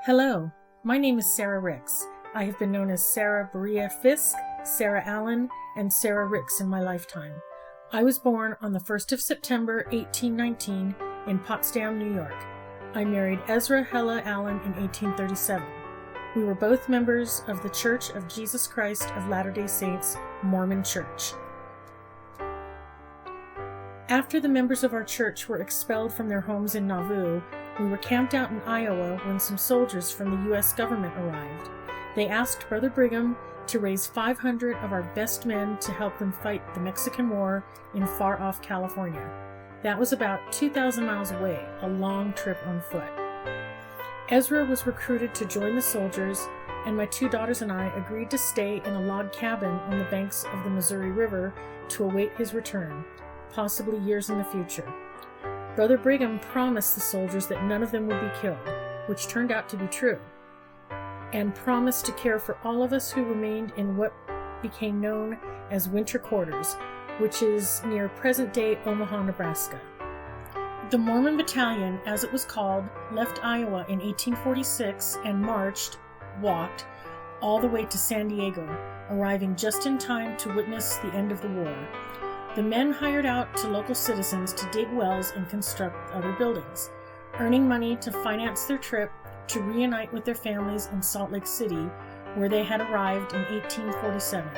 Hello, my name is Sara Ricks. I have been known as Sarah Berea Fisk, Sarah Allen, and Sarah Ricks in my lifetime. I was born on the 1st of September, 1819, in Potsdam, New York. I married Ezra Hella Allen in 1837. We were both members of the Church of Jesus Christ of Latter-day Saints, Mormon Church. After the members of our church were expelled from their homes in Nauvoo, we were camped out in Iowa when some soldiers from the U.S. government arrived. They asked Brother Brigham to raise 500 of our best men to help them fight the Mexican War in far-off California. That was about 2,000 miles away, a long trip on foot. Ezra was recruited to join the soldiers, and my two daughters and I agreed to stay in a log cabin on the banks of the Missouri River to await his return, possibly years in the future. Brother Brigham promised the soldiers that none of them would be killed, which turned out to be true, and promised to care for all of us who remained in what became known as winter quarters, which is near present-day Omaha, Nebraska. The Mormon Battalion, as it was called, left Iowa in 1846 and walked, all the way to San Diego, arriving just in time to witness the end of the war. The men hired out to local citizens to dig wells and construct other buildings, earning money to finance their trip to reunite with their families in Salt Lake City, where they had arrived in 1847,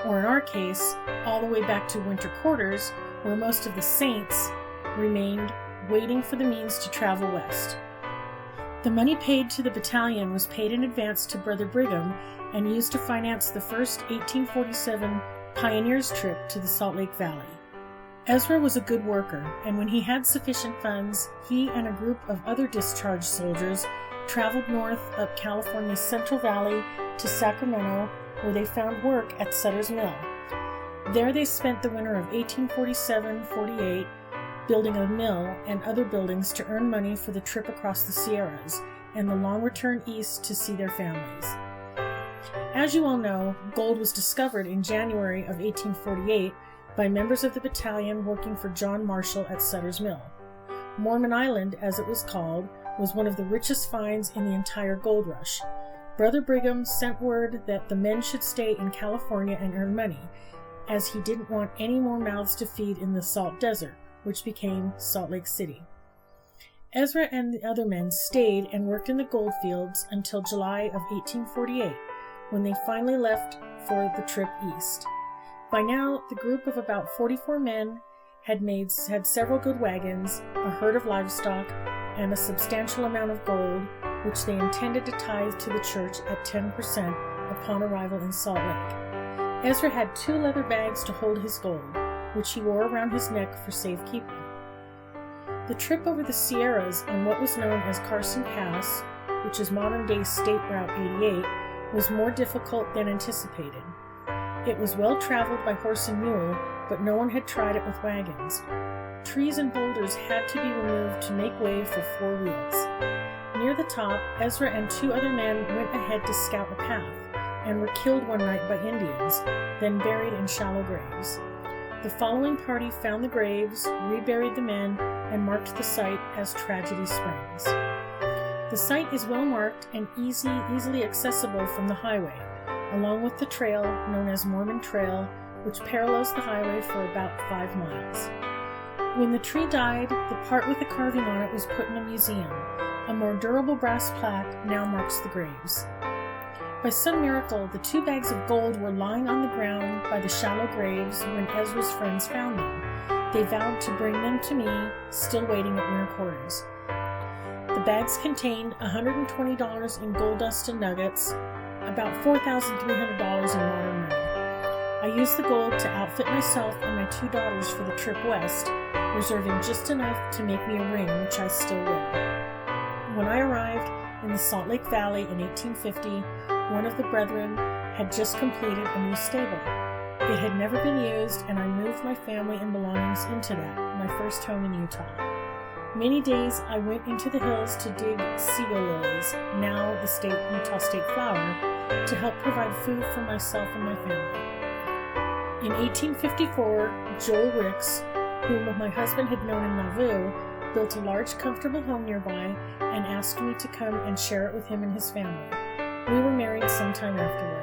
or in our case, all the way back to winter quarters, where most of the saints remained waiting for the means to travel west. The money paid to the battalion was paid in advance to Brother Brigham and used to finance the first 1847 Pioneers' trip to the Salt Lake Valley. Ezra was a good worker, and when he had sufficient funds, he and a group of other discharged soldiers traveled north up California's Central Valley to Sacramento, where they found work at Sutter's Mill. There they spent the winter of 1847-48 building a mill and other buildings to earn money for the trip across the Sierras and the long return east to see their families. As you all know, gold was discovered in January of 1848 by members of the battalion working for John Marshall at Sutter's Mill. Mormon Island, as it was called, was one of the richest finds in the entire gold rush. Brother Brigham sent word that the men should stay in California and earn money, as he didn't want any more mouths to feed in the Salt Desert, which became Salt Lake City. Ezra and the other men stayed and worked in the gold fields until July of 1848, when they finally left for the trip east. By now, the group of about 44 men had several good wagons, a herd of livestock, and a substantial amount of gold, which they intended to tithe to the church at 10% upon arrival in Salt Lake. Ezra had 2 leather bags to hold his gold, which he wore around his neck for safekeeping. The trip over the Sierras on what was known as Carson Pass, which is modern-day State Route 88, was more difficult than anticipated. It was well traveled by horse and mule, but no one had tried it with wagons. Trees and boulders had to be removed to make way for 4 wheels. Near the top, Ezra and 2 other men went ahead to scout a path, and were killed one night by Indians, then buried in shallow graves. The following party found the graves, reburied the men, and marked the site as Tragedy Springs. The site is well marked and easily accessible from the highway, along with the trail known as Mormon Trail, which parallels the highway for about 5 miles. When the tree died, the part with the carving on it was put in a museum. A more durable brass plaque now marks the graves. By some miracle, the 2 bags of gold were lying on the ground by the shallow graves when Ezra's friends found them. They vowed to bring them to me, still waiting at winter quarters. The bags contained $120 in gold dust and nuggets, about $4,300 in modern money. I used the gold to outfit myself and my 2 daughters for the trip west, reserving just enough to make me a ring, which I still wear. When I arrived in the Salt Lake Valley in 1850, one of the brethren had just completed a new stable. It had never been used, and I moved my family and belongings into that, my first home in Utah. Many days I went into the hills to dig seagull lilies, now the Utah state flower, to help provide food for myself and my family. In 1854, Joel Ricks, whom my husband had known in Nauvoo, built a large, comfortable home nearby, and asked me to come and share it with him and his family. We were married sometime afterward.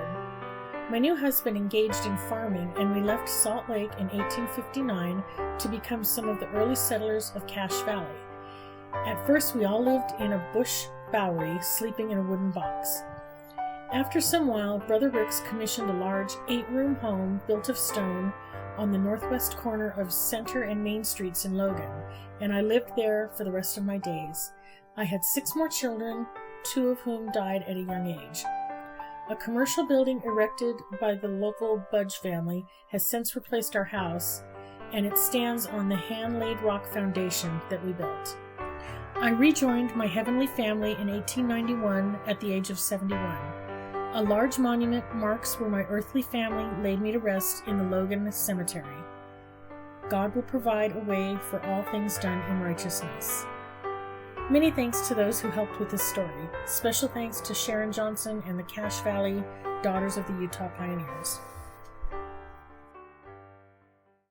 My new husband engaged in farming, and we left Salt Lake in 1859 to become some of the early settlers of Cache Valley. At first, we all lived in a bush bowery, sleeping in a wooden box. After some while, Brother Ricks commissioned a large 8-room home built of stone on the northwest corner of Center and Main Streets in Logan, and I lived there for the rest of my days. I had 6 more children, 2 of whom died at a young age. A commercial building erected by the local Budge family has since replaced our house, and it stands on the hand-laid rock foundation that we built. I rejoined my heavenly family in 1891 at the age of 71. A large monument marks where my earthly family laid me to rest in the Logan Cemetery. God will provide a way for all things done in righteousness. Many thanks to those who helped with this story. Special thanks to Sharon Johnson and the Cache Valley Daughters of the Utah Pioneers.